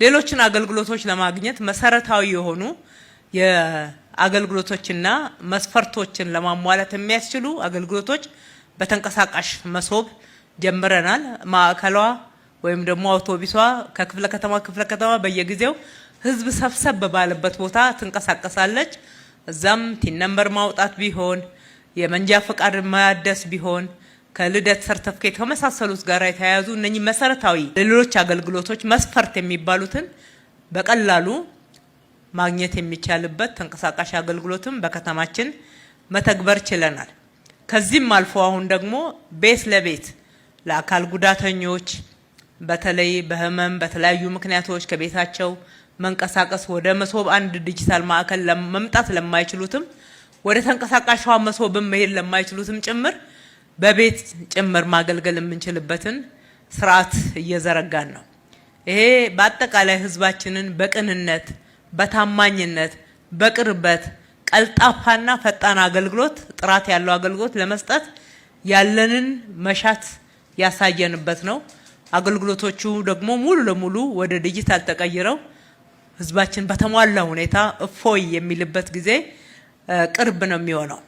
ሌሎችን አገልግሎቶች ለማግኘት መሰረታዊ የሆኑ የአገልግሎቶችና መስፈርቶችን ለማሟላት የሚያስችሉ አገልግሎቶች በተንቀሳቃሽ መሶብ ጀምረናል። ማዕከሏ ወይም ደግሞ አውቶቡሷ ከክፍለ ከተማ በየጊዜው ህዝብ ሰብሰብ ባለበት ቦታ ትንቀሳቀሳለች። እዛም ቲን ነምበር ማውጣት ቢሆን የመንጃ ፈቃድ ማደስ ቢሆን ከልደት ሰርተፍኬት ከመሳሰሉት ጋር የተያያዙ እነኚህ መሰረታዊ ሌሎች አገልግሎቶች መስፈርት የሚባሉትን በቀላሉ ማግኘት የሚቻልበት ተንቀሳቃሽ አገልግሎትም በከተማችን መተግበር ችለናል። ከዚህም አልፎ አሁን ደግሞ ቤት ለቤት ለአካል ጉዳተኞች በተለይ በህመም በተለያዩ ምክንያቶች ከቤታቸው መንቀሳቀስ ወደ መሶብ አንድ ዲጂታል ማዕከል ለመምጣት ለማይችሉትም ወደ ተንቀሳቃሿ መሶብም መሄድ ለማይችሉትም ጭምር በቤት ጭምር ማገልገል የምንችልበትን ስርዓት እየዘረጋን ነው። ይሄ በአጠቃላይ ህዝባችንን በቅንነት በታማኝነት በቅርበት ቀልጣፋና ፈጣን አገልግሎት ጥራት ያለው አገልግሎት ለመስጠት ያለንን መሻት ያሳየንበት ነው። አገልግሎቶቹ ደግሞ ሙሉ ለሙሉ ወደ ዲጂታል ተቀይረው ህዝባችን በተሟላ ሁኔታ እፎይ የሚልበት ጊዜ ቅርብ ነው የሚሆነው።